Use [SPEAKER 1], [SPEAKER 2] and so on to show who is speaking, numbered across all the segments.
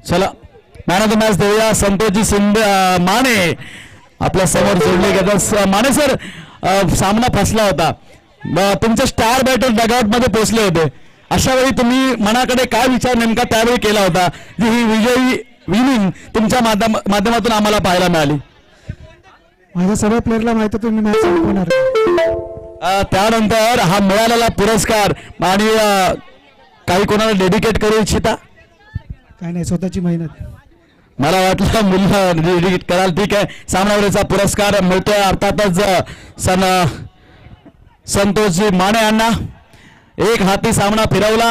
[SPEAKER 1] चला man of the match देऊया संतोषजी शिंदे माने आपल्या समोर जोडले गेले. माने सर, सामना फसला होता, तुमचे स्टार बॅटर डगआउट मध्ये पोहोचले होते. अशा वेळी तुम्ही मनाकडे काय विचार नेमका त्यावेळी केला होता जी ही विजयी विनिंग तुमच्या माध्यमातून आम्हाला पाहायला मिळाली?
[SPEAKER 2] माझ्या सर्व प्लेअरला माहिती होतं मी मॅच जिंकणार.
[SPEAKER 1] त्यानंतर हा मिळालेला पुरस्कार आणि काही कोणाला डेडिकेट करू इच्छिता?
[SPEAKER 2] काय नाही, स्वतःची मेहनत.
[SPEAKER 1] मला वाटलं मुलं डेडिकेट कराल, ठीक आहे. सामनावीराचा पुरस्कार मिळतोय अर्थातच संतोषजी माने यांना. एक हाती सामना फिरवला,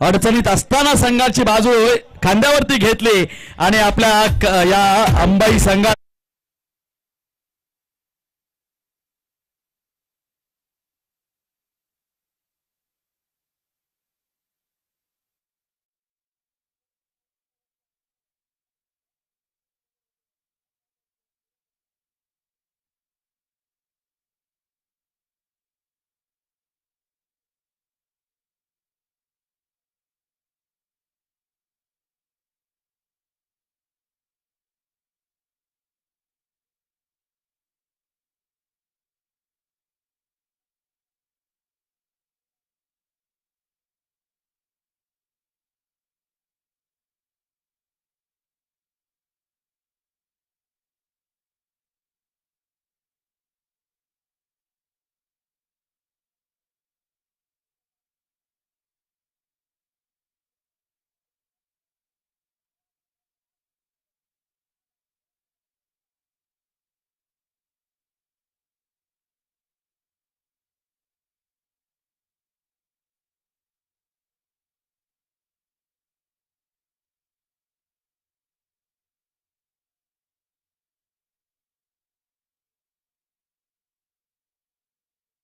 [SPEAKER 1] अडचणीत असताना संघाची बाजू खांद्यावरती घेतली आणि आपल्या या अंबाई संघात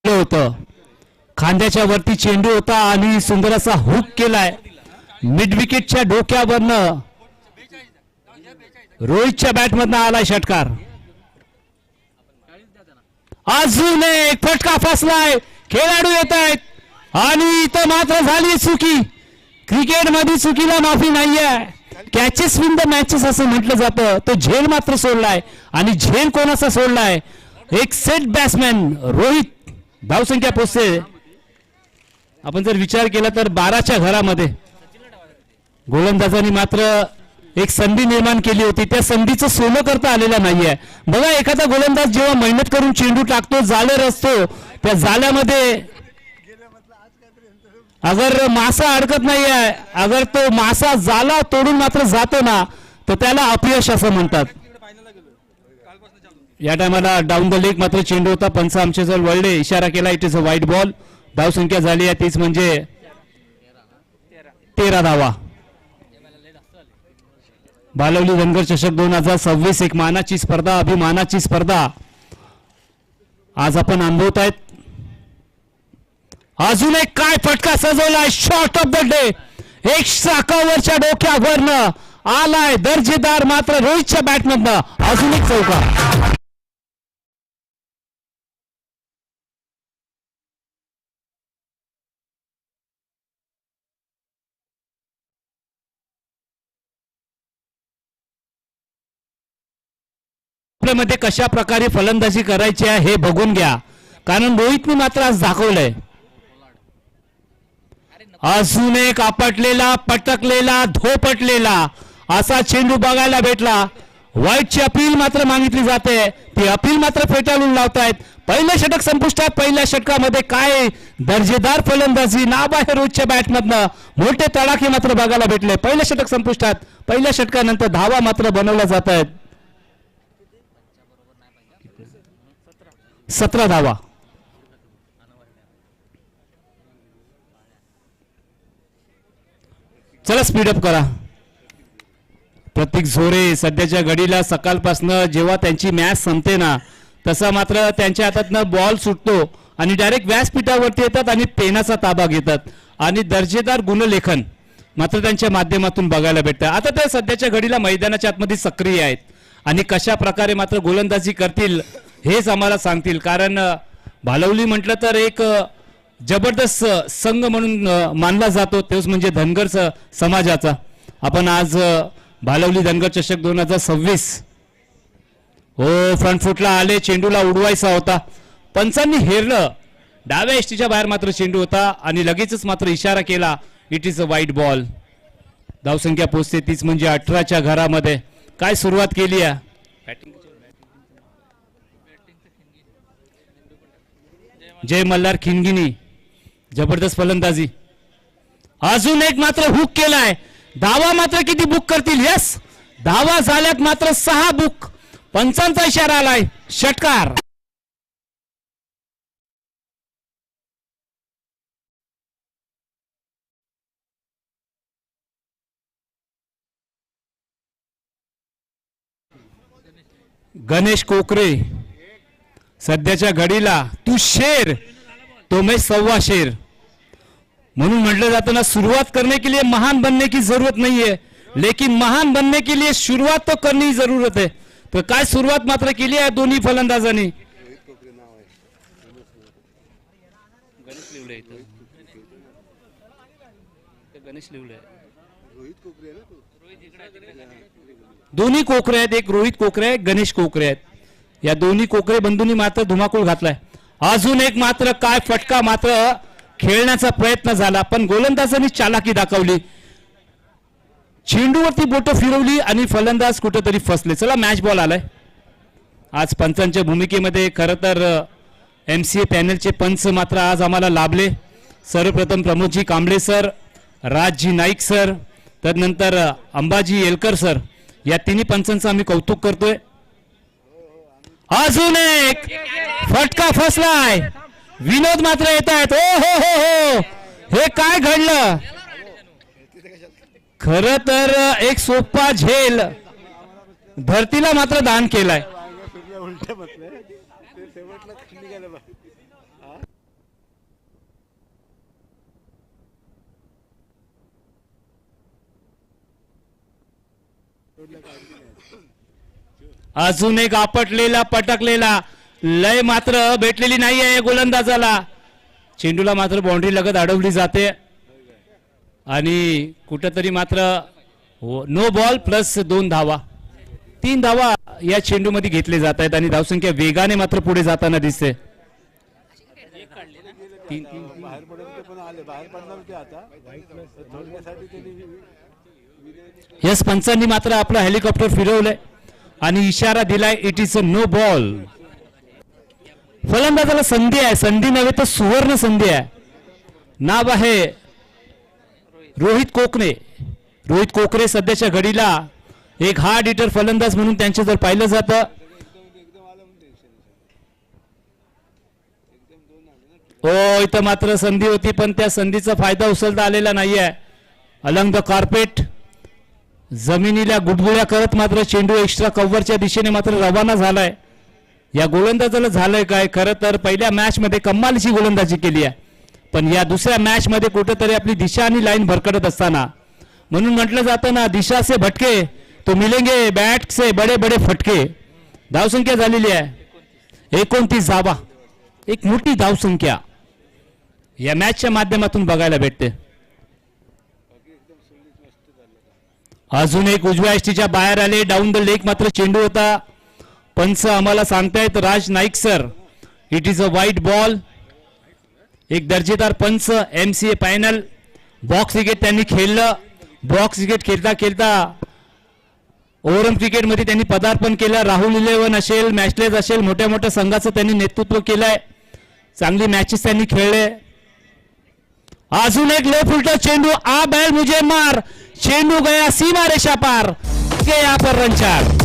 [SPEAKER 3] होतं. खांद्याच्या वरती चेंडू होता आणि सुंदर असा हुक केलाय मिड विकेटच्या डोक्यावरनं. रोहितच्या बॅटमधनं आलाय षटकार. अजून एक फटका फसलाय, खेळाडू येत आहेत आणि इथं मात्र झाली चुकी. क्रिकेटमध्ये चुकीला माफी नाहीये. कॅचेस विन द मॅचेस असं म्हटलं जातं. तो झेल मात्र सोडलाय आणि झेल कोणाचा सोडलाय? एक सेट बॅट्समॅन रोहित धावसंख्या पोचते. आपण जर विचार केला तर 12च्या घरामध्ये गोलंदाजांनी मात्र एक संधी निर्माण केली होती. त्या संधीचं सोनं करता आलेलं नाहीये. बघा, एखादा गोलंदाज जेव्हा मेहनत करून चेंडू टाकतो, जाळेर असतो, त्या जाळ्यामध्ये अगर मासा अडकत नाहीये, अगर तो मासा जाला तोडून मात्र जातो ना, तर त्याला अपयश असं म्हणतात. या टायमाला डाऊन द लेग मात्र चेंडू होता. पंच आमच्या जवळ वळले, इशारा केला, it is a white ball. धावसंख्या झाली आहे तीच म्हणजे 13 धावा. बालवली धनगर चषक 2026 एक मानाची स्पर्धा, अभिमानाची स्पर्धा आज आपण अनुभवतायत. अजून एक काय फटका सजवलाय, शॉट ऑफ द डे. एक साकावरच्या डोक्यावरनं आलाय दर्जेदार मात्र रोहितच्या बॅटमधनं. अजून एक चौका. मध्ये कशा प्रकारे फलंदाजी करायची आहे हे बघून घ्या, कारण रोहितने मात्र आज दाखवलंय. अजून एक आपटलेला, पटकलेला, धोपटलेला असा चेंडू बघायला भेटला. व्हाईटची अपील मात्र मागितली जाते, ती अपील मात्र फेटाळून लावतायत. पहिलं षटक संपुष्टात. पहिल्या षटकामध्ये काय दर्जेदार फलंदाजी, नाबाहेर रोहितच्या बॅटमधनं मोठे तडाखे मात्र बघायला भेटले. पहिलं षटक संपुष्टात. पहिल्या षटकानंतर धावा मात्र बनवल्या जात आहेत. 17 धावा. चला स्पीडअप करा. प्रतीक झोरे सध्याच्या घडीला सकाळपासनं जेव्हा त्यांची मॅच संपते ना, तसा मात्र त्यांच्या हातातनं बॉल सुटतो आणि डायरेक्ट व्यासपीठावरती येतात आणि पेनाचा ताबा घेतात आणि दर्जेदार गुणलेखन मात्र त्यांच्या माध्यमातून बघायला भेटतं. आता ते सध्याच्या घडीला मैदानाच्या आतमध्ये सक्रिय आहेत आणि कशा प्रकारे मात्र गोलंदाजी करतील हेच आम्हाला सांगतील. कारण भालवली म्हटलं तर एक जबरदस्त संघ म्हणून मानला जातो, तोच म्हणजे धनगर समाजाचा. आपण आज भालवली धनगर चषक 2026 हो फ्रंट फुटला आले, चेंडूला उडवायचा होता, पंचांनी हेरलं, डाव्या एसटीच्या बाहेर मात्र चेंडू होता आणि लगेचच मात्र इशारा केला, it is a wide ball. धावसंख्या पोहोचते तीच म्हणजे 18च्या घरामध्ये. काय सुरुवात केली आहे जय मल्हार खिंगिनी, जबरदस्त फलंदाजी. अजून एक मात्र हुक केलाय, धावा मात्र किती बुक करतील? यस, धावा झाल्यात मात्र 6 बुक. पंचांचा इशारा आलाय, षटकार. गणेश कोकरे सध्याच्या घडीला तू शेर तो मैं सव्वा शेर म्हणून म्हटलं जातं ना, सुरुवात करने के लिए महान बनने की जरूरत नहीं है, लेकिन महान बनने के लिए शुरुआत तो करने की जरूरत है. तर काय सुरुवात मात्र केली आहे दोन्ही फलंदाजांनी. दोन्ही कोकरे आहेत, एक रोहित कोकरे आहे, गणेश कोकरे आहेत. या दोन्ही कोकरे बंधूंनी मात्र धुमाकूळ घातलाय. अजून एक मात्र काय फटका मात्र खेळण्याचा प्रयत्न झाला, पण गोलंदाजांनी चालाकी दाखवली, चेंडूवरती बोटं फिरवली आणि फलंदाज कुठेतरी फसले. चला मॅच बॉल आलाय. आज पंचांच्या भूमिकेमध्ये खरं तर MCA पॅनलचे पंच मात्र आज आम्हाला लाभले. सर्वप्रथम प्रमोदजी कांबळे सर, राजजी नाईक सर, तदनंतर अंबाजी येलकर सर, या तिन्ही पंचांचं आम्ही कौतुक करतोय. अजून एक फटका फसलाय, विनोद मात्र येत आहेत. ओ हो हो हो, हे काय घडलं? खर तर एक सोपा झेल धरतीला मात्र दान केलाय. अजून एक आपटलेला पटकलेला लय मात्र भेटलेली नाही आहे गोलंदाजाला. चेंडूला मात्र बाउंड्री लगत अडवली जाते आणि कुठंतरी मात्र नो बॉल प्लस 2 धावा, 3 धावा या चेंडूमध्ये घेतले जात आहेत आणि धावसंख्या वेगाने मात्र पुढे जाताना दिसते. यस, पंचांनी मात्र आपलं हेलिकॉप्टर फिरवलंय आणि इशारा दिलाय, it is a no ball. फलंदाजाला संधी आहे, संधी नव्हे तर सुवर्ण संधी आहे. नाव आहे रोहित कोकरे. रोहित कोकरे सध्याच्या घडीला एक हार्ड हिटर फलंदाज म्हणून त्यांचे जर पाहिलं जातं, हो इथं मात्र संधी होती पण त्या संधीचा फायदा उचलता आलेला नाहीये. अलंग द कार्पेट जमिनीला गुडगुड्या करत मात्र चेंडू एक्स्ट्रा कव्हरच्या दिशेने मात्र रवाना झालाय. या गोलंदाजाला झालंय काय? खरं तर पहिल्या मॅच मध्ये कमालीची गोलंदाजी केली आहे, पण या दुसऱ्या मॅच मध्ये कुठेतरी आपली दिशा आणि लाईन भरकटत असताना, म्हणून म्हटलं जातं ना, दिशा से भटके तो मिलेंगे बॅट से बडे बडे फटके. धावसंख्या झालेली आहे 29 धावा, एक मोठी धावसंख्या या मॅचच्या माध्यमातून बघायला भेटते. अजून एक उजव्या एसटीच्या बाहेर आले, डाऊन द लेग मात्र चेंडू होता. पंच आम्हाला सांगतायत Raj Naik sir, it is a wide ball. एक दर्जेदार पंच MCA पॅनल. बॉक्स क्रिकेट त्यांनी खेळलं, बॉक्स क्रिकेट खेळता खेळता ओव्हरऑल क्रिकेटमध्ये त्यांनी पदार्पण केलं. राहुल 11 असेल, मॅचलेस असेल, मोठ्या मोठ्या संघाचं त्यांनी नेतृत्व केलंय, चांगली मॅचेस त्यांनी खेळले. अजून एक लो फुलटा चेंडू, आ बैल मुझे मार, चेंडू गया सीमा रेषा पार, गया पर रन 4.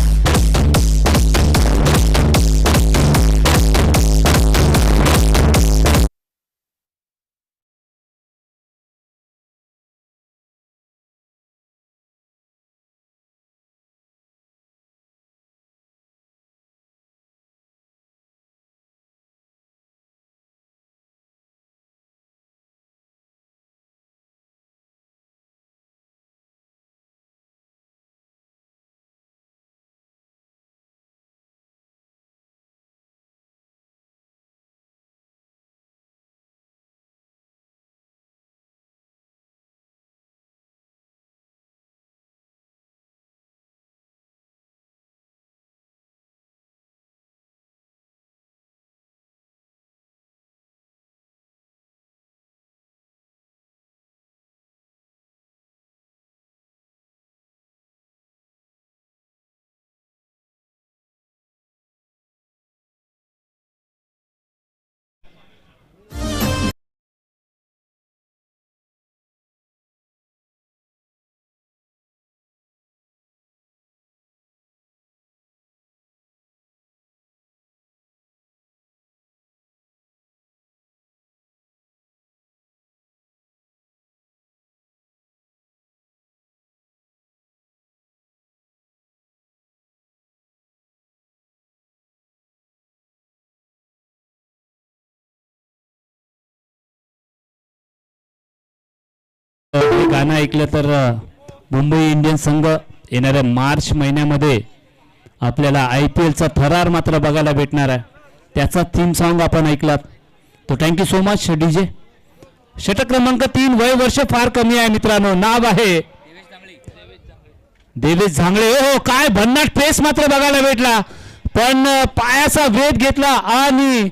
[SPEAKER 3] हे गाणं ऐकलं तर मुंबई इंडियन्स संघ येणाऱ्या मार्च महिन्यामध्ये आपल्याला IPL चा थरार मात्र बघायला भेटणार आहे. त्याचा थीम सॉन्ग आपण ऐकलात. तो थँक्यू सो मच DJ. षटक क्रमांक 3, वय वर्ष फार कमी आहे मित्रांनो. नाव आहे देवेश झांगळे. हो काय भन्नाट पेस मात्र बघायला भेटला, पण पायाचा वेध घेतला आणि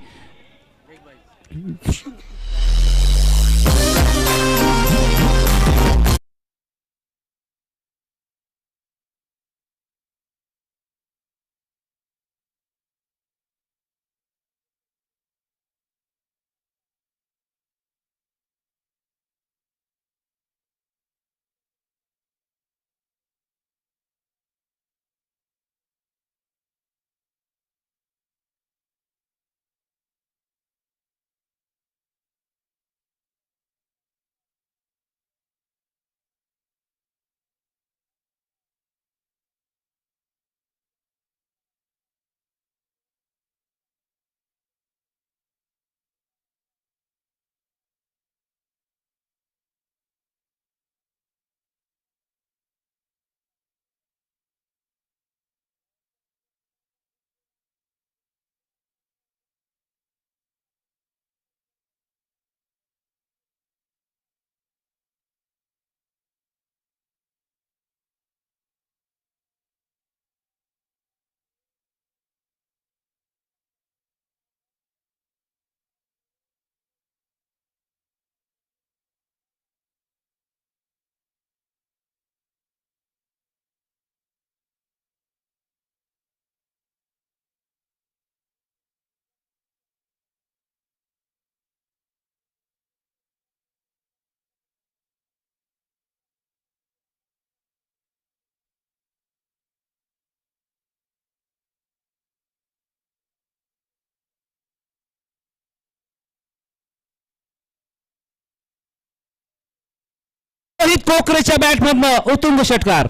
[SPEAKER 3] रोहित कोकरेच्या बॅटमधनं उत्तुंग षटकार.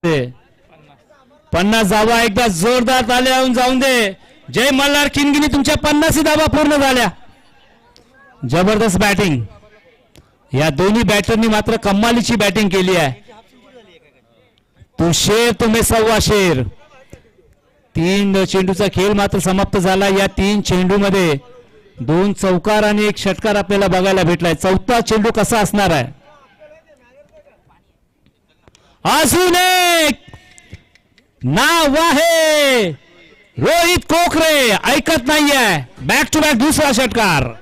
[SPEAKER 3] ते 50 धावा एकदा जोरदार ताल्या येऊन जाऊन दे. जय मल्हार किनगिनी, तुमच्या 50 धावा पूर्ण झाल्या. जबरदस्त बॅटिंग या दोन्ही बॅटरनी मात्र कमालीची बॅटिंग केली आहे. तू शेर तुम्ही सव्वा शेर. 3 चेंडूचा खेळ मात्र समाप्त झाला. या 3 चेंडूमध्ये 2 चौकार आणि 1 षटकार आपल्याला बघायला भेटलाय. चौथा चेंडू कसा असणार आहे? अजून एक नाव आहे रोहित कोकरे. ऐकत नाहीये. बॅक टू बॅक दुसरा षटकार.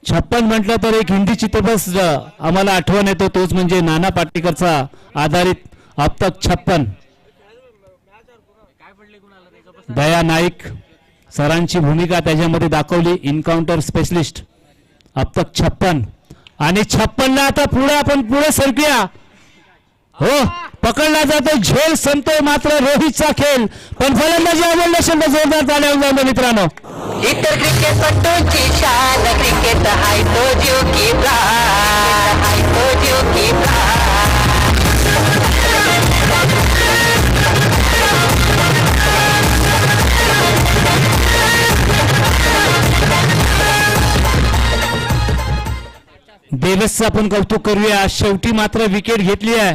[SPEAKER 3] छप्पन म्हटलं तर एक हिंदी चित्रपट आम्हाला आठवण येतो, तोच म्हणजे नाना पाटेकरचा आधारित अब तक 56. दया नाईक सरांची भूमिका त्याच्यामध्ये दाखवली. Encounter specialist. अब तक 56 आणि 56ला आता पुढे आपण पुढे सरकूया. हो पकडला जातो, झेल संपतोय मात्र रोहितचा खेळ. पण फलंदाजी आवडला शंद जोरदार झाल्या जाऊन मित्रांनो.
[SPEAKER 4] इतर क्रिकेटपटूची शान क्रिकेट हाय तो जीव की प्राण, हाय तो जीव की प्राण.
[SPEAKER 3] देवेशचं आपण कौतुक करूया. शेवटी मात्र विकेट घेतली आहे.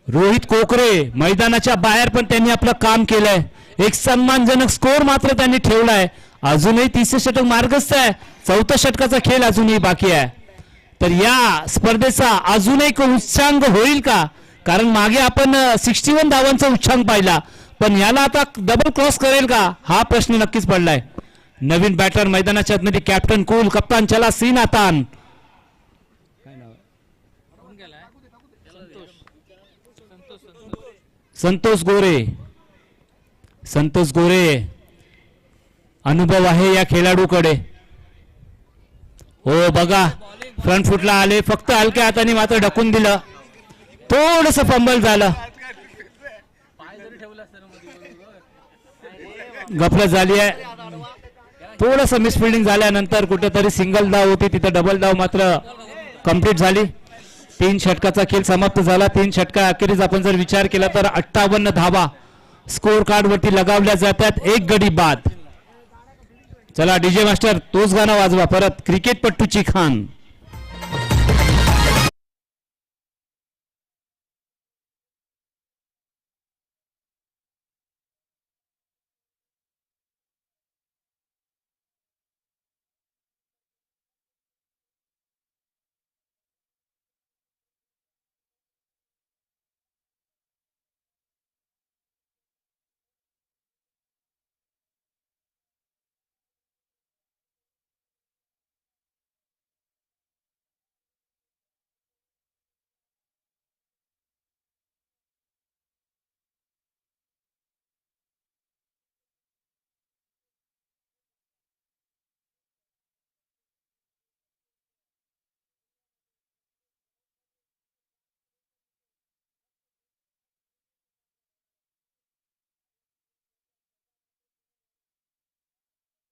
[SPEAKER 3] रोहित कोकरे मैदानाच्या बाहेर पण त्यांनी आपलं काम केलंय. एक सन्मानजनक स्कोर मात्र त्यांनी ठेवलाय. अजूनही 30 षटक मार्गस्थ आहे. 4थ्या षटकाचा खेळ अजूनही बाकी आहे. तर या स्पर्धेचा अजून एक उच्चांक होईल का? कारण मागे आपण 61 धावांचा उच्चांक पाहिला, पण याला आता डबल क्रॉस करेल का हा प्रश्न नक्कीच पडलाय. नवीन बॅटर मैदानाच्या आतमध्ये कॅप्टन कूल, कप्तान चला सीन आतान. संतोष गोरे. संतोष गोरे, अनुभव आहे या खेळाडूकडे. हो बघा, फ्रंट फुटला आले, फक्त हलक्या हाताने मात्र ढकून दिलं, थोडस फंबल झालं, गफलत झाली आहे. थोडस मिसफिल्डिंग झाल्यानंतर कुठेतरी सिंगल धाव होती, तिथं डबल धाव मात्र कंप्लीट झाली. 3 षटकाचा खेळ समाप्त झाला. 3 षटका अखेरीस आपण जर विचार केला तर 58 धावा स्कोर कार्ड वरती लगावल्या जातात. 1 गडी बाद. चला डीजे मास्टर तोच गाणं वाजवा परत, क्रिकेटपट्टूची खान.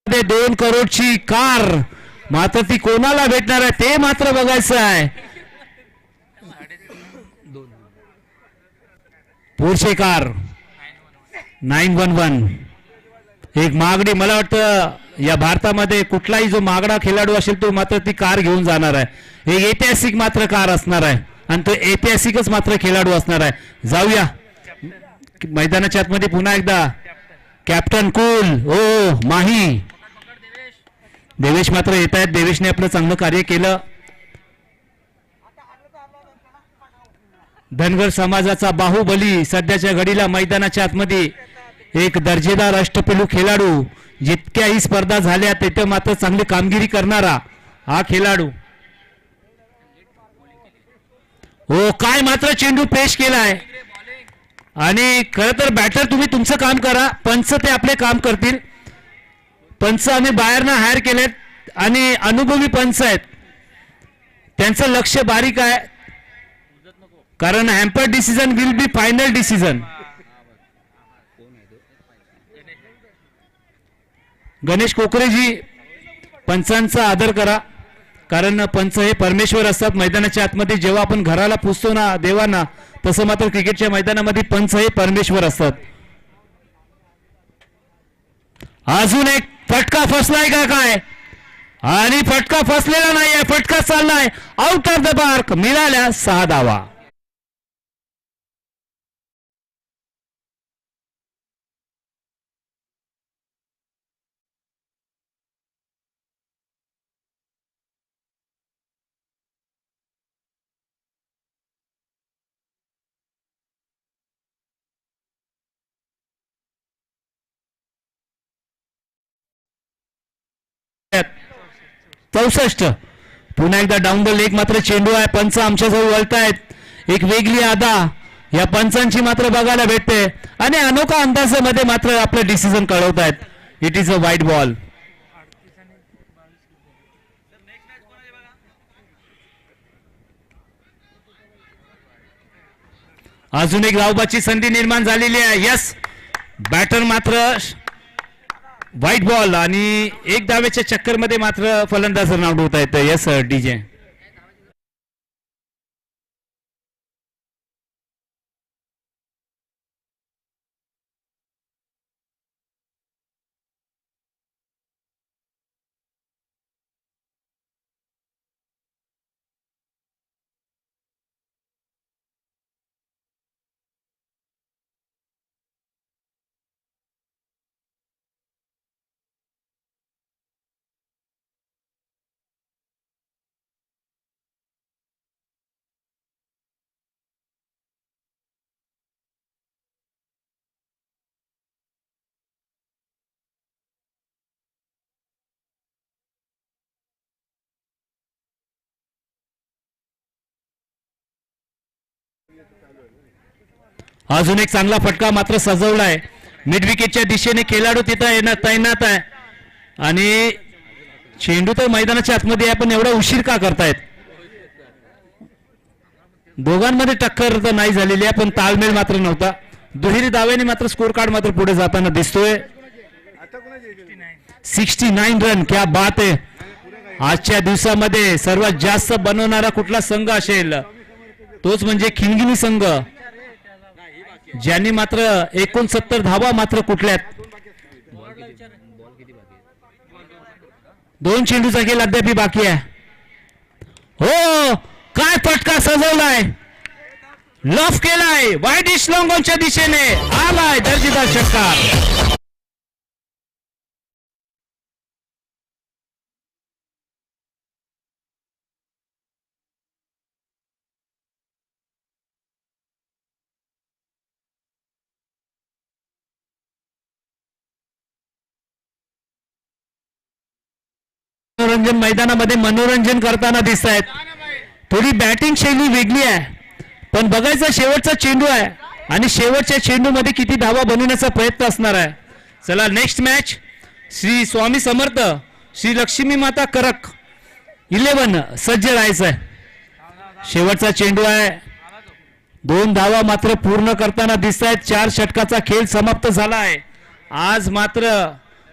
[SPEAKER 3] ते 2 करोडची कार मात्र ती कोणाला भेटणार आहे ते मात्र बघायचं आहे. पोर्शे कार 911 एक मागणी. मला वाटतं या भारतामध्ये कुठलाही जो मागणा खेळाडू असेल तो मात्र ती कार घेऊन जाणार आहे. एक ऐतिहासिक मात्र कार असणार आहे आणि तो ऐतिहासिकच मात्र खेळाडू असणार आहे. जाऊया मैदानाच्या आतमध्ये पुन्हा एकदा. कॅप्टन कूल, ओ माही, देवेश मात्र येत आहेत. देवेशने आपलं चांगलं कार्य केलं. धनगर समाजाचा बाहुबली सध्याच्या घडीला मैदानाच्या आतमध्ये एक दर्जेदार अष्टपैलू खेळाडू. जितक्याही स्पर्धा झाल्या तिथे मात्र चांगली कामगिरी करणारा हा खेळाडू. हो काय मात्र चेंडू पेश केलाय आणि खरं तर बॅटर तुम्ही तुमचं काम करा, पंच ते आपले काम करतील. पंच आम्ही बाहेरनं हायर केलेत आणि अनुभवी पंच आहेत, त्यांचं लक्ष बारीक आहे, कारण hamper decision will be final decision. Ganesh कोकरेजी, पंचांचा आदर करा, कारण पंच हे परमेश्वर असतात. मैदानाच्या आतमध्ये जेव्हा आपण घराला पुजतो ना देवांना, तसं मात्र क्रिकेटच्या मैदानामध्ये पंच हे परमेश्वर असतात. अजून एक फटका फसलाय का काय? आणि फटका फसलेला नाहीये, फटका चाललाय आउट ऑफ द पार्क. मिळाल्या 6 धावा. चौसष्ट. पुन्हा एकदा डाऊन द लेग मात्र चेंडू आहे. पंच आमच्याजवळ वळतायत. एक वेगळी अदा या पंचांची मात्र बघायला भेटते आणि अनोखा अंदाजामध्ये मात्र आपलं decision कळवतायत. It is a wide ball. अजून एक धावबाची संधी निर्माण झालेली आहे. यस, बॅटर मात्र व्हाईट बॉल आणि 1 धावेच्या चक्करमध्ये मात्र फलंदाज रन आउट होत आहेत. Yes DJ. अजून एक चांगला फटका मात्र सजवलाय. मिड विकेटच्या दिशेने खेळाडू तिथं तैनात आहे आणि चेंडू तर मैदानाच्या आतमध्ये आहे, पण एवढा उशीर का करतायत? दोघांमध्ये टक्कर तर नाही झालेली आहे, पण ताळमेळ मात्र नव्हता. दुहेरी दाव्याने मात्र स्कोर कार्ड मात्र पुढे जाताना दिसतोय. 69 रन, क्या बात आहे. आजच्या दिवसामध्ये सर्वात जास्त बनवणारा कुठला संघ असेल तोच म्हणजे खिंगिनी संघ, ज्यांनी मात्र 69 धावा मात्र कुठल्यात. 2 चेंडूचा खेळ अद्याप बाकी आहे. हो, काय फटका सजवलाय, लफ केलाय, वाईट इस्लॉंगोनच्या दिशेने आलाय दर्जेदार षटकार. मनोरंजन मैदानामध्ये मनोरंजन करताना दिसत आहेत. थोडी बॅटिंग शैली वेगळी आहे, पण बघायचा शेवटचा चेंडू आहे आणि शेवटच्या चेंडूमध्ये किती धावा बनवण्याचा प्रयत्न असणार आहे. चला नेक्स्ट मॅच श्री स्वामी समर्थ श्री लक्ष्मी माता करक 11 सज्ज राहायचंय. शेवटचा चेंडू आहे, 2 धावा मात्र पूर्ण करताना दिसत आहेत. 4 षटकाचा खेळ समाप्त झाला आहे. आज मात्र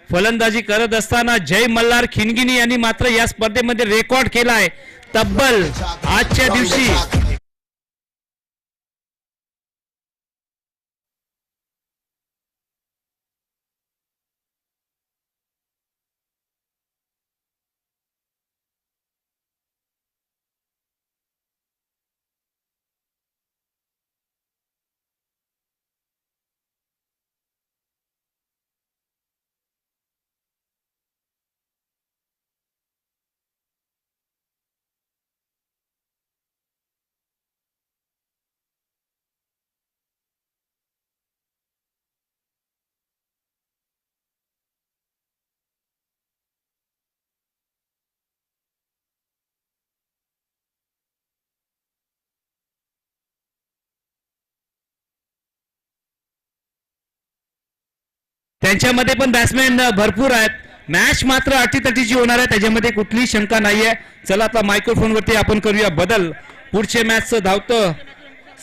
[SPEAKER 3] फलंदाजी करत असताना जय मल्हार खिंगिनी यांनी मात्र या स्पर्धेमध्ये रेकॉर्ड केला आहे. तब्बल आजच्या दिवशी त्यांच्यामध्ये पण बॅट्समॅन भरपूर आहेत. मॅच मात्र अटीतटीची होणार आहे, त्याच्यामध्ये कुठलीही शंका नाहीये. चला आता मायक्रोफोन वरती आपण करूया बदल. पुढचे मॅचचं धावतं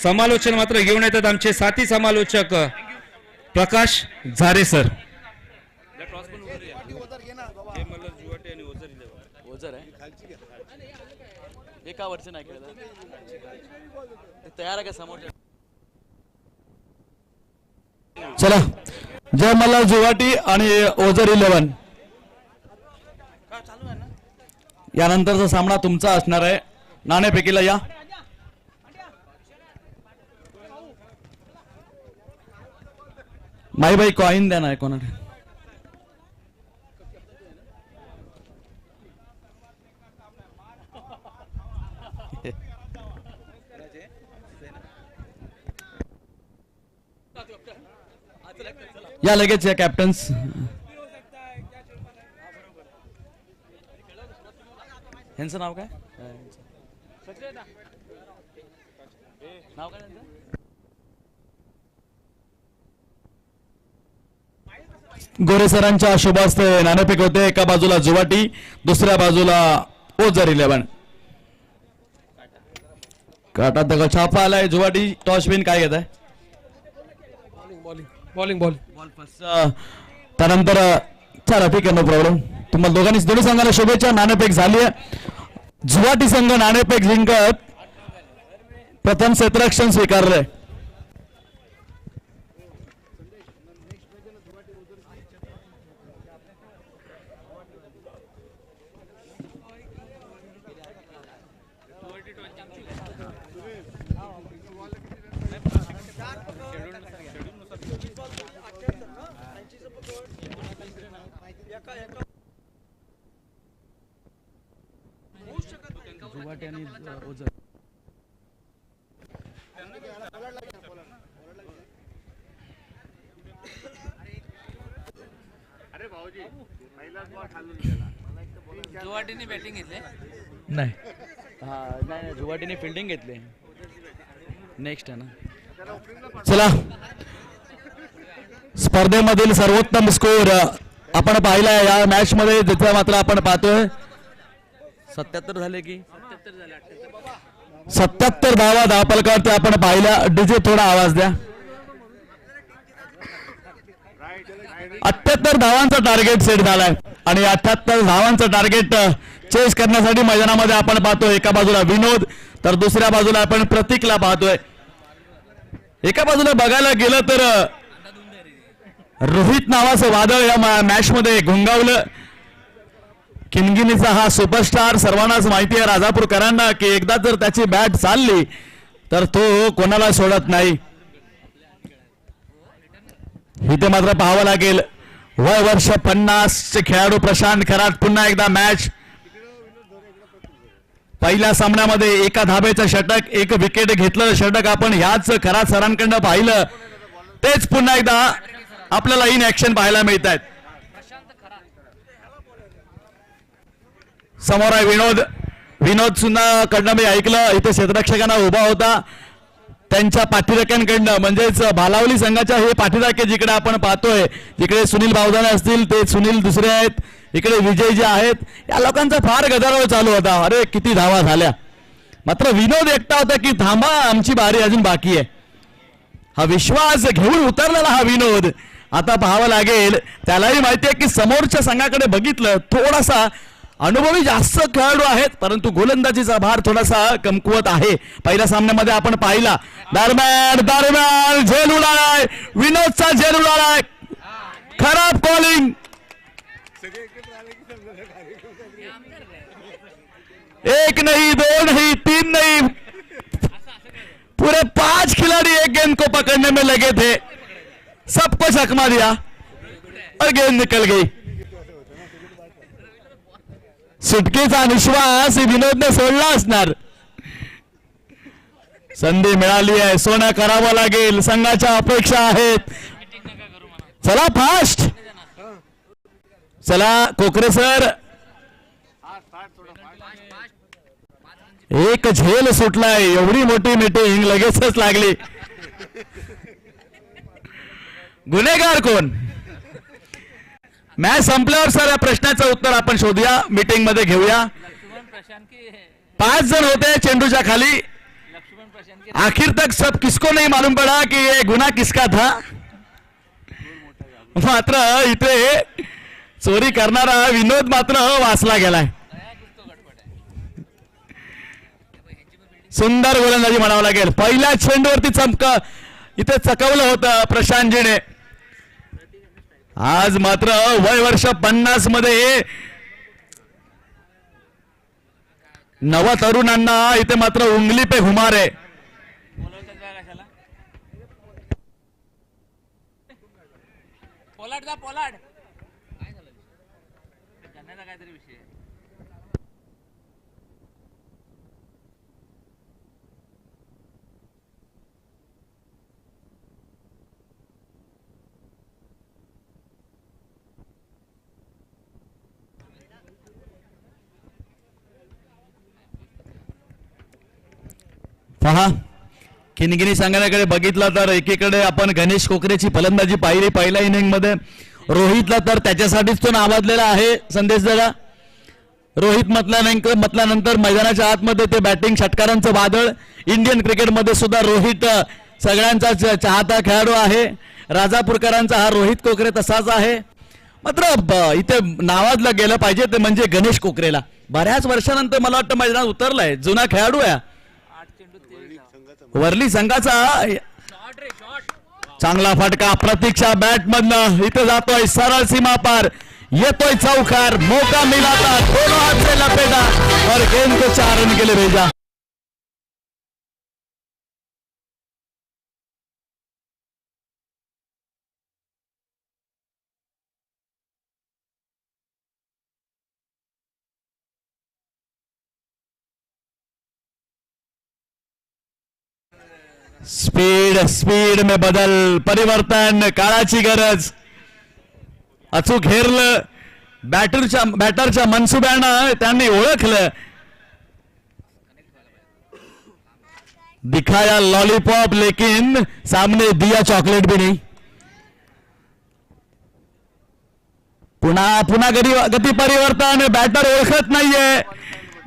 [SPEAKER 3] समालोचन मात्र घेऊन येतात आमचे साथी समालोचक प्रकाश झारे सर.
[SPEAKER 1] एका वर्ष नाही खेळत, तयार आहे का समोर? चला, जय मल्हार जुवाटी आणि ओझर 11 यानंतरचा सामना तुमचा असणार आहे. नाणेफेकीला या. माईबाई कॉइन द्या ना कोणाला. या लगेच या कॅप्टन्स. यांचं नाव काय? नाव काय त्यांचं? गोरे सरांच्या शुभ हस्ते नाणेफेक होते. एका बाजूला जुवाटी, दुसऱ्या बाजूला ओझर 11. काटा दगड छापा आलाय. जुवाटी टॉस विन काय घेत आहे?
[SPEAKER 2] बॉलिंग.
[SPEAKER 1] त्यानंतर चला ठीक आहे, नो प्रॉब्लेम. तुम्हाला दोन्ही संघाला शुभेच्छा. नाणेफेक झाली आहे. जुवाटी संघ नाणेफेक जिंकत प्रथम क्षेत्ररक्षण स्वीकारलंय.
[SPEAKER 5] जुवाटीने बॅटिंग घेतले
[SPEAKER 1] नाही, जुवाटीने फिल्डिंग घेतली. नेक्स्ट आहे ना. चला, स्पर्धेमधील सर्वोत्तम स्कोर आपण पाहिलाय या मॅच मध्ये, जिथे मात्र आपण पाहतोय 77 झाले की 77 धावा धावपलकार ते आपण पाहिल्या. डीजे थोडा आवाज द्या. 78 धावांचा टार्गेट सेट झालाय आणि 78 धावांचं टार्गेट चेस करण्यासाठी मैदानामध्ये आपण पाहतोय एका बाजूला विनोद तर दुसऱ्या बाजूला आपण प्रतीकला पाहतोय. एका बाजूला बघायला गेलं तर रोहित नावाचं वादळ या मॅच मध्ये घुंगावलं. किनगिनीचा हा सुपरस्टार सर्वांनाच माहिती आहे राजापूरकरांना की एकदा जर त्याची बॅट चालली तर तो कोणाला सोडत नाही. इथे मात्र पाहावं लागेल वय वर्ष 50 चे खेळाडू प्रशांत खरात पुन्हा एकदा मॅच. पहिल्या सामन्यामध्ये एका धाब्याचं षटक, एक विकेट घेतलेलं षटक आपण ह्याच खरात सरांकडनं पाहिलं. तेच पुन्हा एकदा आपल्याला इन ऍक्शन पाहायला मिळत आहेत. समोर आहे विनोद सुद्धा कडनं मी ऐकलं इथे क्षेत्ररक्षकांना उभा होता त्यांच्या पाठीराख्यांकडनं, म्हणजेच भालावली संघाच्या हे पाठीराखे जिकडे आपण पाहतोय, जिकडे सुनील बावदाने असतील ते सुनील दुसरे आहेत, इकडे विजय जे आहेत, या लोकांचा फार गदारोळ चालू होता. अरे किती धावा झाल्या. मात्र विनोद एकटा होता की थांबा आमची बारी अजून बाकी आहे. हा विश्वास घेऊन उतरलेला हा विनोद आता पाहावं लागेल. त्यालाही माहिती आहे की समोरच्या संघाकडे बघितलं थोडासा अनुभवी जास्त खेळाडू आहेत परंतु गोलंदाजीचा भार थोडासा कमकुवत आहे. पहिल्या सामन्यामध्ये आपण पाहिला दरम्यान झेल उडालाय, विनोदचा झेल उडालाय. खराब बॉलिंग. एक नहीं, दो नहीं, तीन नहीं, पूरे 5 खिलाड़ी एक गेंद को पकड़ने में लगे थे. सबको चकमा दिया और गेंद निकल गई. सुटकेचा निश्वास विनोदने सोडला असणार. संधी मिळाली आहे, सोनं करावं लागेल. संघाच्या अपेक्षा आहेत. चला फास्ट. चला कोकरे सर, एक झेल सुटलाय. एवढी मोठी मीटिंग लगेचच लागली. गुन्हेगार कोण? मॅच संपल्यावर सर या प्रश्नाचं उत्तर आपण शोधूया, मीटिंग मध्ये घेऊया.
[SPEAKER 5] लक्ष्मण प्रशांत की
[SPEAKER 1] 5 जण होते चेंडूच्या खाली.
[SPEAKER 5] लक्ष्मण प्रशांत की
[SPEAKER 1] आखिर तक सब किसको नहीं मालूम पड़ा कि ये गुना किसका था. मात्र इथे चोरी करणारा विनोद मात्र वाचला गेलाय. सुंदर गोलंदाजी म्हणावं लागेल. पहिल्या चेंडूवरती इथे चकवलं होतं प्रशांतजीने. आज मात्र वय वर्ष 50 मध्ये नव तरुणांना इथे मात्र उंगली पे घुमार आहे.
[SPEAKER 5] पोलाड काय झालं करण्याचा काहीतरी विषय आहे.
[SPEAKER 1] पहा किनगिनी संघाकडे बघितलं तर एकीकडे आपण गणेश कोकरेची फलंदाजी पाहिली पहिल्या इनिंग मध्ये. रोहितला तर त्याच्यासाठीच तो नावाजलेला आहे. संदेश दादा, रोहित म्हटल्यानंतर मैदानाच्या आतमध्ये ते बॅटिंग षटकारांचं वादळ. इंडियन क्रिकेटमध्ये सुद्धा रोहित सगळ्यांचा चाहता खेळाडू आहे. राजापूरकरांचा हा रोहित कोकरे तसाच आहे. मात्र इथे नावाजलं गेलं पाहिजे ते म्हणजे गणेश कोकरेला. बऱ्याच वर्षानंतर मला वाटतं मैदानात उतरलाय. जुना खेळाडू आहे. वर्ली संघाचा चांगला फटका प्रतीक्षा बॅट मधनं इथे जातोय सरळ सीमा पार. येतोय चौकार. मौका मिला था, दोनों हाथ से लपेटा और गेंद को 4 रन के लिए भेजा. स्पीड में बदल, परिवर्तन, काळाची गरज. अचूक हेरलं बॅटरच्या मनसुब्यानं त्यांनी ओळखलं. दिखाया लॉलीपॉप लेकिन सामने दिया चॉकलेट भी नहीं. पुन्हा पुन्हा गती परिवर्तन. बॅटर ओळखत नाहीये,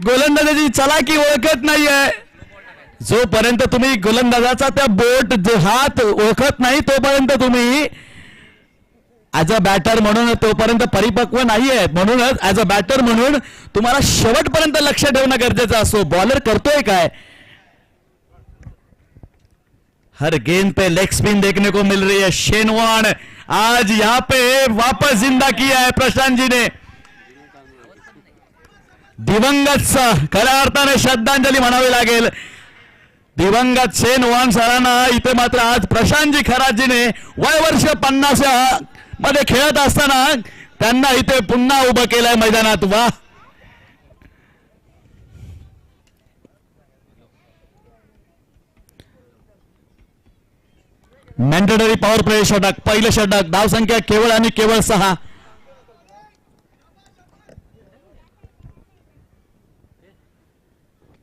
[SPEAKER 1] गोलंदाजाची चलाकी ओळखत नाहीये. जोपर्यंत तुम्ही गोलंदाजाचा त्या बोट हात ओळखत नाही तोपर्यंत तुम्ही ऍज अ बॅटर म्हणून तोपर्यंत परिपक्व नाहीये. म्हणूनच ऍज अ बॅटर म्हणून तुम्हाला शेवटपर्यंत लक्ष ठेवणं गरजेचं असो. बॉलर करतोय काय. हर गेंद पे लेग स्पिन देखने को मिल रही है. शेन वॉर्न आज यहाँ पे वापस जिंदा किया है प्रशांत जी ने. दिवंगत खऱ्या अर्थाने श्रद्धांजली म्हणावी लागेल दिवंगत शेन वॉर्न सरांना. इथे मात्र आज प्रशांतजी खराजीने वय वर्ष 50 मध्ये खेळत असताना त्यांना इथे पुन्हा उभं केलंय मैदानात. वा. मॅन्डेटरी पॉवर प्ले षटक. पहिलं षटक. धावसंख्या केवळ आणि केवळ 6.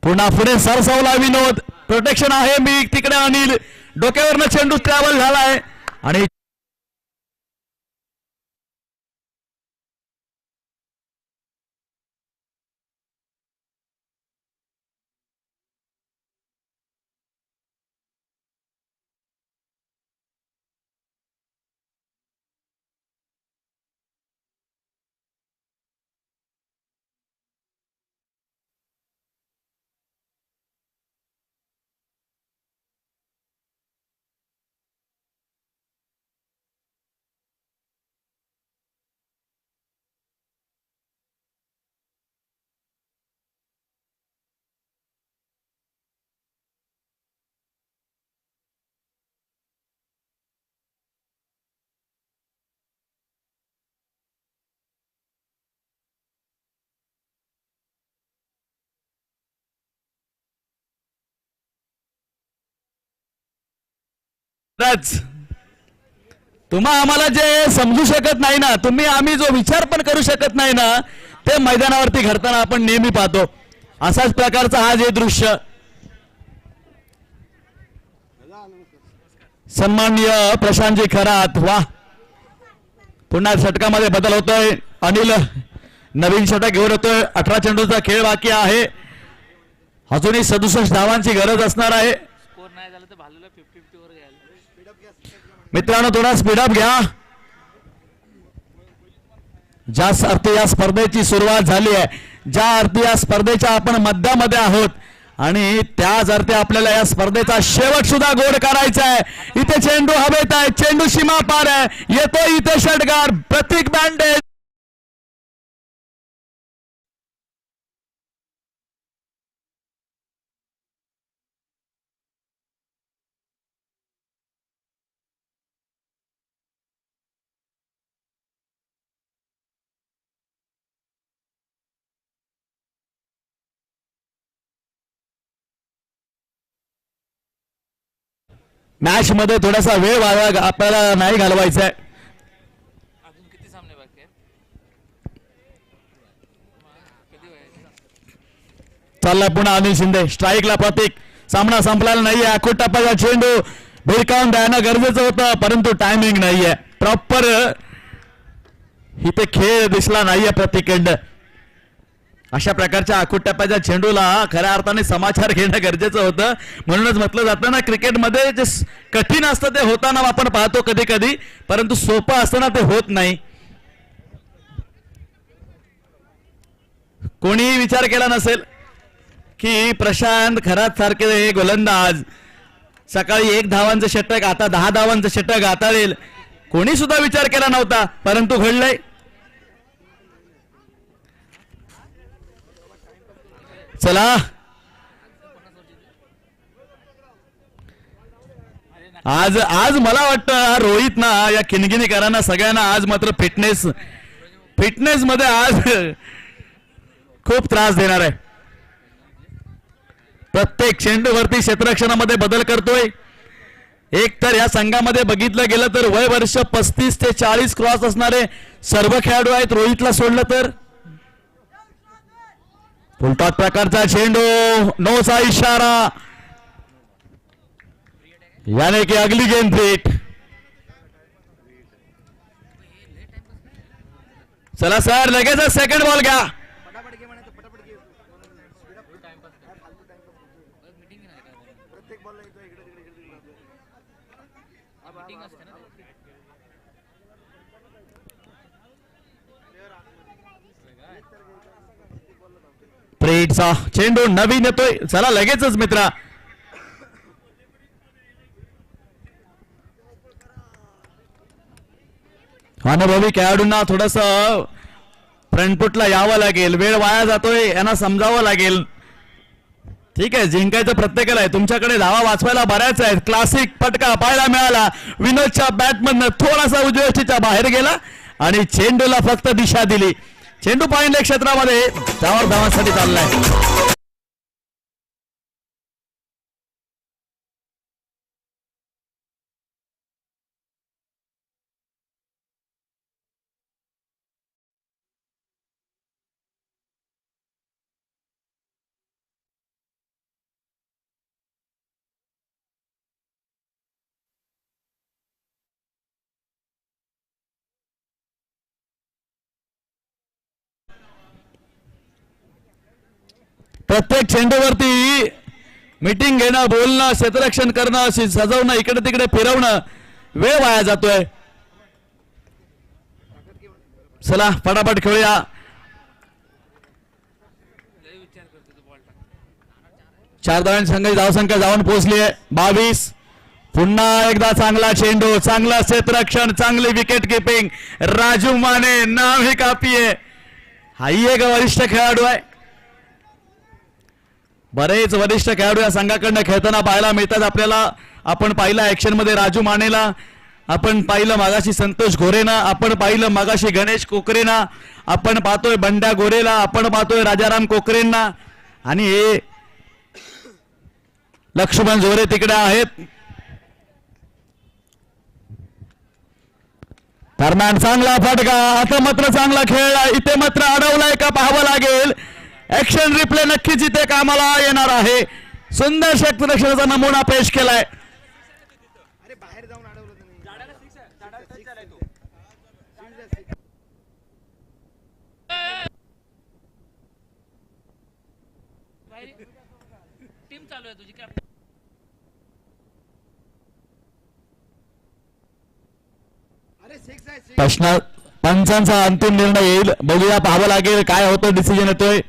[SPEAKER 1] पुन्हा पुढे सरसावला विनोद. प्रोटेक्शन आहे मी तिकडे. अनिल डोक्यावरनं चेंडू ट्रॅव्हल झालाय आणि तुम्हा आम्हाला जे समजू शकत नाही ना, तुम्ही आम्ही जो विचार पण करू शकत नाही ना, ते मैदानावरती घडताना आपण नेहमी पाहतो. असाच प्रकारचा हा जे दृश्य सन्माननीय प्रशांतजी खरात. वा. पुन्हा षटकामध्ये बदल होतोय. अनिल नवीन षटक घेऊन येतोय. 18 चेंडूचा खेळ बाकी आहे. अजूनही 67 धावांची गरज असणार आहे.
[SPEAKER 5] स्कोर नाही झालं तर भालूला 50-50 वर घ्यायला.
[SPEAKER 1] मित्रांनो थोडा स्पीडअप घ्या. ज्या अर्थी या स्पर्धेची सुरुवात झाली आहे, ज्या अर्थी या स्पर्धेच्या आपण मध्यामध्ये आहोत आणि त्याच अर्थी आपल्याला या स्पर्धेचा शेवट सुद्धा गोड करायचा आहे. इथे चेंडू हवेत आहे. चेंडू सीमा पार आहे. येतो इथे षटकार प्रतीक बँडेज. मॅच मध्ये थोडासा वेळ आपल्याला नाही घालवायचा आहे.
[SPEAKER 5] अजून किती सामने बाकी आहेत. कधी व्हायचं.
[SPEAKER 1] चालला पुन्हा अनिल शिंदे. स्ट्राईकला प्रतीक. सामना संपलेला नाहीये. आखूट टप्प्याचा चेंडू भिरकावून द्यायला गरजेचं होतं, परंतु टायमिंग नाहीये. प्रॉपर इथे खेळ दिसला नाहीये प्रतीकंड. अशा प्रकारच्या आखूट टप्प्याच्या चेंडूला खऱ्या अर्थाने समाचार घेणं गरजेचं होतं. म्हणूनच म्हटलं जातं ना, क्रिकेटमध्ये जे कठीण असतं ते होताना आपण पाहतो कधी कधी, परंतु सोपं असताना ते होत नाही. कोणीही विचार केला नसेल की प्रशांत खरात सारखे गोलंदाज सकाळी 1 धावांचं षटक आता 10 धावांचं षटक हाताळेल. कोणी सुद्धा विचार केला नव्हता, परंतु घडलंय. चला आज मला वाटतं रोहित ना, या किनगिनीकरांना सगळ्यांना आज मात्र फिटनेस मध्ये आज खूप त्रास देणार आहे. प्रत्येक चेंडूवरती क्षेत्ररक्षणामध्ये बदल करतोय. एक तर या संघामध्ये बघितलं गेलं तर वय वर्ष 35 ते 40 क्रॉस असणारे सर्व खेळाडू आहेत. रोहितला सोडलं तर फुलटॉस प्रकारचा चेंडू. नोचा इशारा. यानी कि अगली गेंद फिट. चला सर लगेच सेकंड बॉल घ्या. प्रेटचा चेंडू नवीन येतोय. चला लगेचच मित्रा. अनुभवी खेळाडूंना थोडस फ्रंटफुटला यावं लागेल. वेळ वाया जातोय यांना समजावं लागेल. ठीक आहे जिंकायचं प्रत्येकाला आहे. तुमच्याकडे धावा वाचवायला बऱ्याच आहेत. क्लासिक फटका पाहायला मिळाला. विनोदच्या बॅटमधनं थोडासा उजव्या यष्टीच्या बाहेर गेला आणि चेंडूला फक्त दिशा दिली. चेंडू पाहिजे क्षेत्रामध्ये धावावर धावांसाठी चाललाय. प्रत्येक चेंडूवरती मीटिंग घेणं, बोलणं, क्षेत्ररक्षण करणं, सजवणं, इकडे तिकडे फिरवणं, वेळ वाया जातोय. चला फटाफट खेळूया. चार धावांची संघाची धावसंख्या जाऊन पोहोचली आहे 22. पुन्हा एकदा चांगला चेंडू, चांगला क्षेत्ररक्षण, चांगली विकेट किपिंग. राजू माने नाव ही कापी आहे. हाही एक वरिष्ठ खेळाडू आहे. बरेच वरिष्ठ खेळाडू या संघाकडनं खेळताना पाहायला मिळतात आपल्याला. आपण पाहिलं ऍक्शन मध्ये राजू मानेला, आपण पाहिलं मागाशी संतोष घोरेना, आपण पाहिलं मागाशी गणेश कोकरेना, आपण पाहतोय बंड्या गोरेला, आपण पाहतोय राजाराम कोकरेंना आणि हे लक्ष्मण झोरे तिकडे आहेत. दरम्यान चांगला फटका. आता मात्र चांगला खेळ. इथे मात्र अडवलाय का पाहावं लागेल. ऍक्शन रिप्ले नक्कीच इथे कामाला येणार आहे. सुंदर क्षेत्ररक्षणाचा नमुना पेश केलाय.
[SPEAKER 5] टीम चालू आहे तुझी काय?
[SPEAKER 1] प्रश्न पंचांचा अंतिम निर्णय येईल. बघूया पाहावं लागेल काय होतं. डिसिजन येतोय.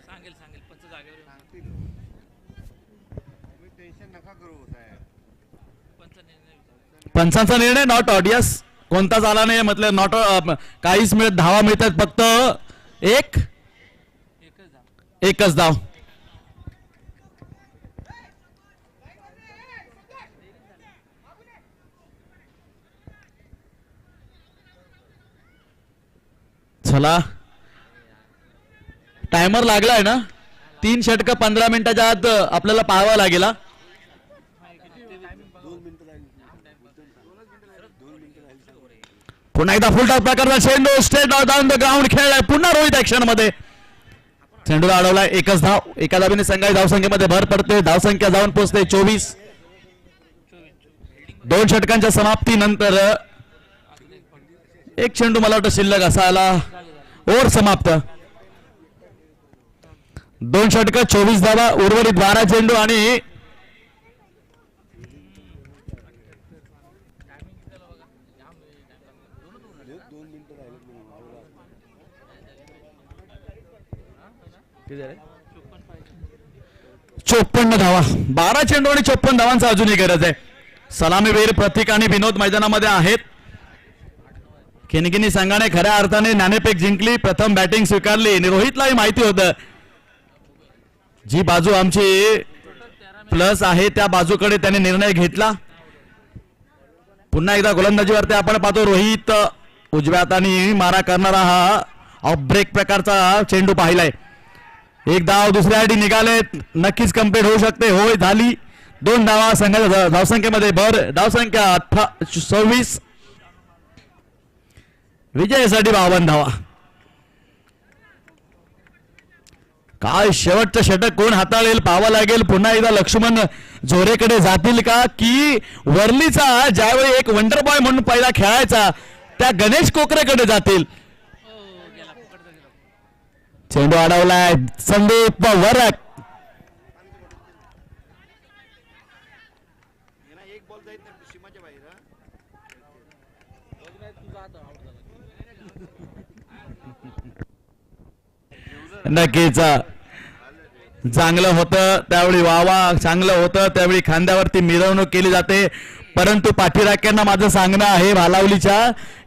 [SPEAKER 5] सांगेल पंच जागेवर
[SPEAKER 1] पंचांचा निर्णय नॉट आउट. यस कोणताच आला नाही म्हटलं नॉट काहीच मिळत. धावा मिळतात फक्त एकच धाव. चला टायमर लागलाय ना. 3 षटकं 15 मिनिटाच्या आत आपल्याला पाहावं लागेल. पुन्हा एकदा फुल टॉप प्रकारचा चेंडू स्ट्रेट डाऊन द ग्राउंड खेळलाय. पुन्हा रोहित ऍक्शन मध्ये चेंडूला अडवलाय. एकच धाव. एका धावेने संघाची धावसंख्येमध्ये भर पडते. धावसंख्या जाऊन पोहोचते 24. 2 षटकांच्या समाप्तीनंतर एक चेंडू मला वाटतं शिल्लक असायला. ओव्हर समाप्त. 2 षटकं 24 धावा. उर्वरित 12 चेंडू आणि चोपन्न धावा. 12 चेंडू आणि 54 धावांचा अजूनही गरज आहे. सलामीवीर प्रतीक आणि विनोद मैदानामध्ये आहेत. खिनगिनी संघाने खऱ्या अर्थाने नाणेफेक जिंकली. प्रथम बॅटिंग स्वीकारली. रोहितलाही माहिती होतं जी बाजू आमची प्लस आहे त्या बाजूकडे त्याने निर्णय घेतला. पुन्हा एकदा गोलंदाजीवरती आपण पाहतो रोहित उजव्या हाताने मारा करणारा हा ऑफ ब्रेक प्रकारचा चेंडू पाहिलाय. एक धाव दुसऱ्यासाठी निघाले. नक्कीच कंप्लीट होऊ शकते. होय झाली. 2 धावा. संघाच्या धावसंख्येमध्ये भर. धावसंख्या 26. विजयासाठी 52 धावा. काय शेवटचं षटक कोण हाताळेल पाहावं लागेल. पुन्हा एकदा लक्ष्मण झोरेकडे जातील का की वर्लीचा ज्यावेळी एक वंडर बॉय म्हणून पहिला खेळायचा त्या गणेश कोकरेकडे जातील. चेंडू अडवलाय संदीप वरक. नक्कीच चांगलं होतं त्यावेळी वावा, चांगलं होतं त्यावेळी खांद्यावरती मिरवणूक केली जाते. परंतु पाठीराख्यांना माझं सांगणं आहे भालावलीच्या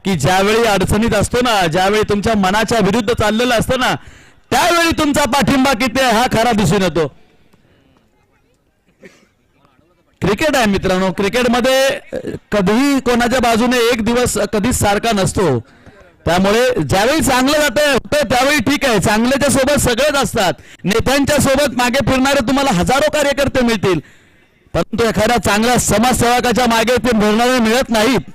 [SPEAKER 1] की ज्यावेळी अडचणीत असतो ना, ज्यावेळी तुमच्या मनाच्या विरुद्ध चाललेलं असतं ना, त्यावेळी तुमचा पाठिंबा किती आहे हा खरा दिसून येतो. क्रिकेट आहे मित्रांनो, क्रिकेटमध्ये कधीही कोणाच्या बाजूने एक दिवस कधीच सारखा नसतो. त्यामुळे ज्यावेळी चांगलं जातं त्यावेळी ठीक आहे, चांगल्याच्या सोबत सगळेच असतात. नेत्यांच्या सोबत मागे फिरणारे तुम्हाला हजारो कार्यकर्ते मिळतील, परंतु एखाद्या चांगल्या समाजसेवकाच्या मागे ते फिरणारे मिळत नाहीत.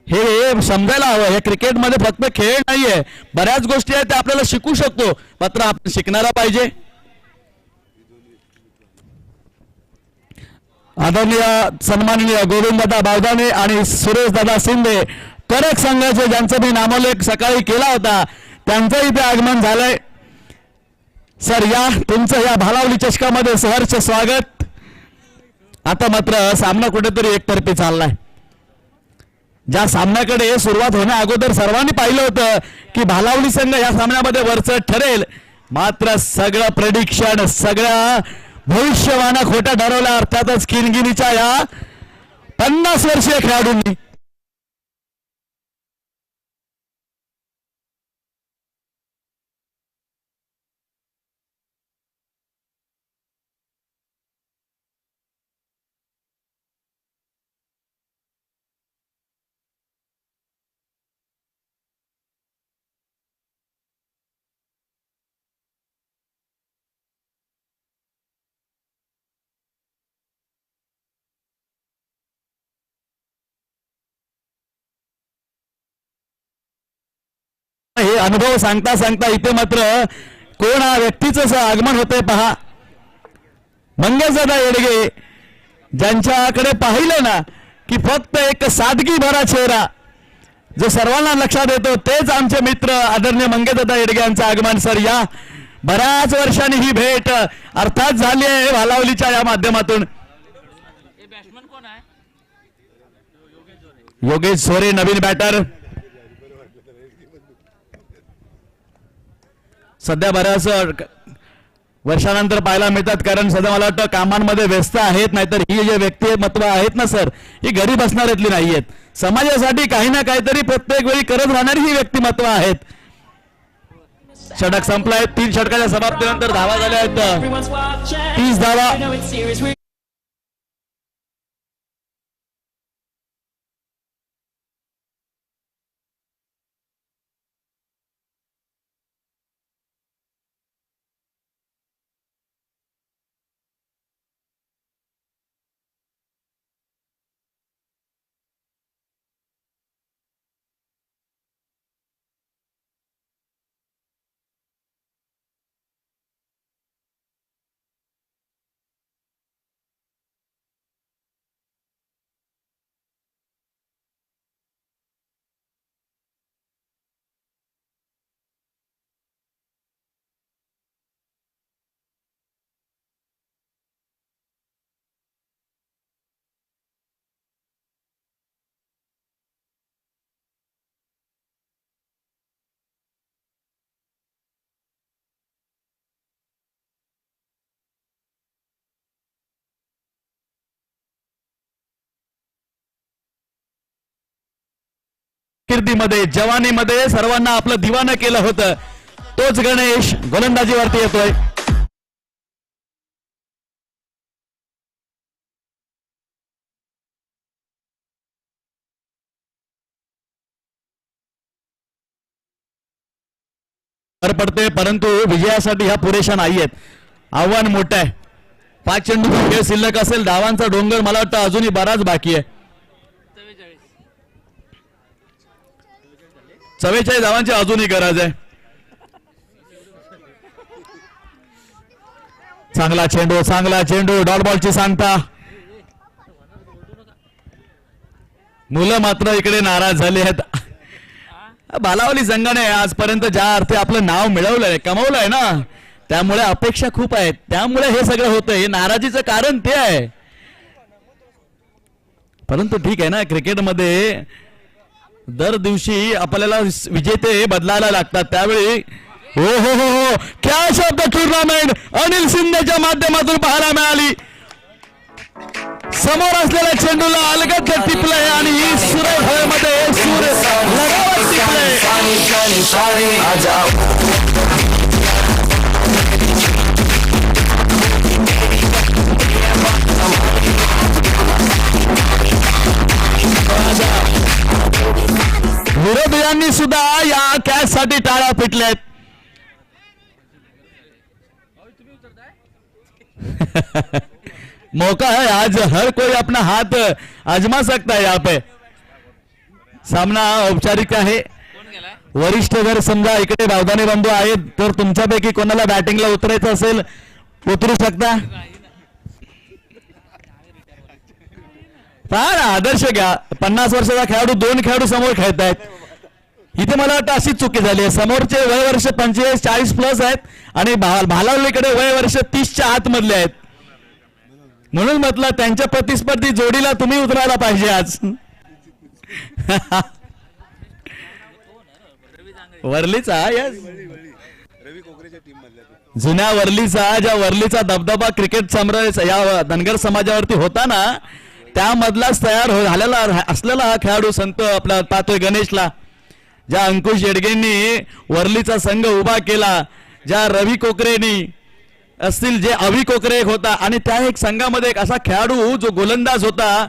[SPEAKER 1] हे समजायला हवं. हे क्रिकेटमध्ये फक्त खेळ नाहीये, बऱ्याच गोष्टी आहेत त्या आपल्याला शिकू शकतो, मात्र आपण शिकणारा पाहिजे. आदरणीय सन्माननीय गोविंददादा बावदाने आणि सुरेशदादा शिंदे करक संघाचे ज्यांचा मी नामोल्लेख सकाळी केला होता त्यांचं इथे आगमन झालंय. सर या तुमचं या भालावली चषकामध्ये सहर्ष स्वागत. आता मात्र सामना कुठेतरी एकतर्फी चाललाय. ज्या सामन्याकडे सुरुवात होण्या अगोदर सर्वांनी पाहिलं होतं की भालावली संघ या सामन्यामध्ये वरचढ ठरेल, मात्र सगळं प्रेडिक्शन, सगळ्या भविष्यवाण्या खोट्या ठरवल्या. अर्थातच किनगिनीच्या या 50 वर्षीय खेळाडूंनी हे अनुभव सांगता सांगता इथे मात्र कोण व्यक्तीचं आगमन होतंय पहा. मंगेशदादा येडगे, ज्यांच्याकडे पाहिलं ना की फक्त एक सादगी भरा चेहरा जो सर्वांना लक्षात येतो, तेच आमचे मित्र आदरणीय मंगेशदादा येडगे यांचं आगमन. सर या बऱ्याच वर्षांनी ही भेट अर्थात झाली आहे भालावलीच्या या माध्यमातून.
[SPEAKER 5] बॅट्समन कोण आहे?
[SPEAKER 1] योगेश सोरे नवीन बॅटर. सध्या बऱ्याच वर्षानंतर पाहायला मिळतात, कारण सध्या मला वाटतं कामांमध्ये व्यस्त आहेत. नाहीतर ही जे व्यक्तिमत्व आहेत ना सर, ही घरी बसणाऱ्यातली नाहीयेत. समाजासाठी काही ना काहीतरी प्रत्येक वेळी करत राहणारी ही व्यक्तिमत्व आहेत. षटक संपलाय. 3 षटकाच्या समाप्तीनंतर धावा झाल्या आहेत 30 धावा. कीर्तीमध्ये जवानीमध्ये सर्वांना आपलं दिवानं केलं होतं, तोच गणेश गोलंदाजीवरती येतोय. पडते, परंतु विजयासाठी ह्या पुरेशा नाहीयेत. आव्हान मोठं आहे. 5 चेंडूचा खेळ शिल्लक असेल, धावांचा डोंगर मला वाटतं अजूनही बराच बाकी आहे. 44 धावांची अजूनही गरज आहे. चांगला चेंडू डॉट बॉलची सांगता. मुलं मात्र इकडे नाराज झाले आहेत. बालावली संघाने आजपर्यंत ज्या अर्थी आपलं नाव मिळवलंय कमवलंय ना, त्यामुळे अपेक्षा खूप आहेत, त्यामुळे हे सगळं होतंय. हे नाराजीचं कारण ते आहे. परंतु ठीक आहे ना, क्रिकेटमध्ये दर दिवशी आपल्याला विजेते बदलायला लागतात. त्यावेळी हो हो हो हो catch of the tournament Anil शिंदेच्या माध्यमातून पाहायला मिळाली. समोर असलेल्या चेंडूला अलगद टिपलंय आणि ही सुरेख हवेमध्ये सूर लगावत टिपलंय. विरोधकांनी सुद्धा या कॅच साठी टाळ्या पिटल्यात. मौका है आज, हर कोई अपना हाथ आजमा सकता है यहाँ पे. सामना औपचारिक आहे.
[SPEAKER 5] कोण गेलाय?
[SPEAKER 1] वरिष्ठ जर समजा इकडे रावधानी बंधू आहेत तर तुमच्यापैकी कोणाला बॅटिंगला उतरायचं असेल उतरू शकता. पहा ना, आदर्श घ्या. 50 वर्षाचा खेळाडू 2 खेळाडू समोर खेळतायत. इथे मला वाटतं अशीच चुकी झाली आहे. समोरचे वय वर्ष 45-40 प्लस आहेत आणि भालावलीकडे वय वर्ष 30च्या आतमधले आहेत. म्हणून म्हटलं त्यांच्या प्रतिस्पर्धी जोडीला तुम्ही उतरायला पाहिजे आज. वर्लीचा यस, जुन्या वर्लीचा, ज्या वर्लीचा दबदबा क्रिकेट सम्राट या धनगर समाजावरती होता ना, त्यामधलाच तयार झालेला असलेला हा खेळाडू संत आपला पाहतोय गणेशला. ज्या अंकुश येडगेंनी वर्लीचा संघ उभा केला, ज्या रवी कोकरेनी असतील, जे अवी कोकरे एक होता, आणि त्या एक संघामध्ये एक असा खेळाडू जो गोलंदाज होता,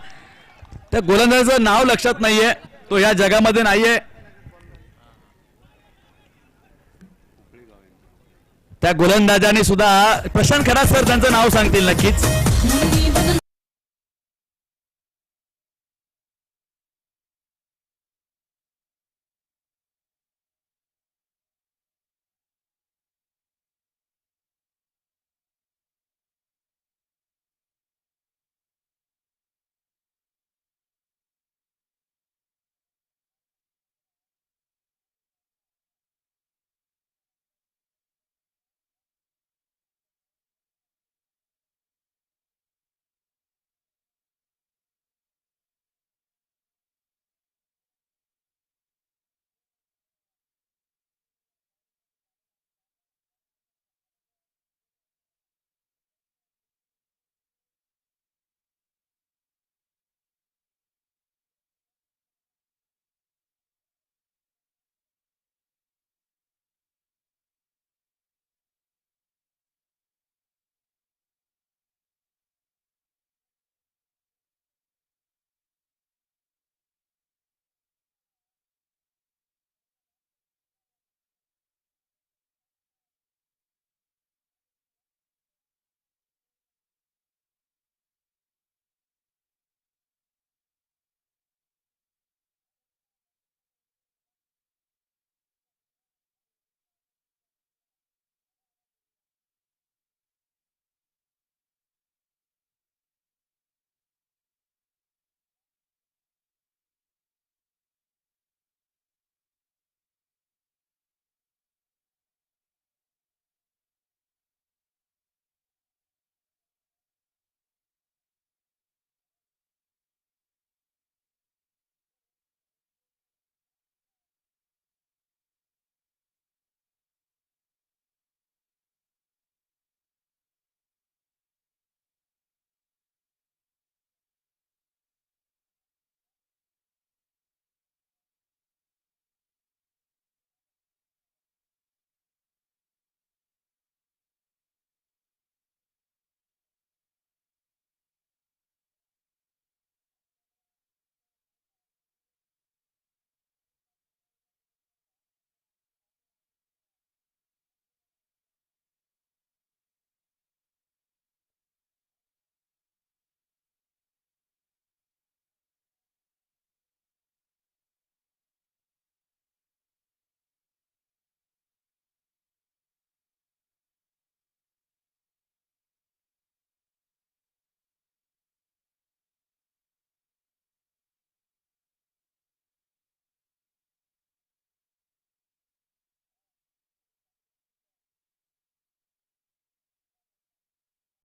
[SPEAKER 1] त्या गोलंदाजाचं नाव लक्षात नाहीये, तो या जगामध्ये नाहीये. त्या गोलंदाजाने सुद्धा प्रशांत खरात सर त्यांचं नाव सांगतील नक्कीच.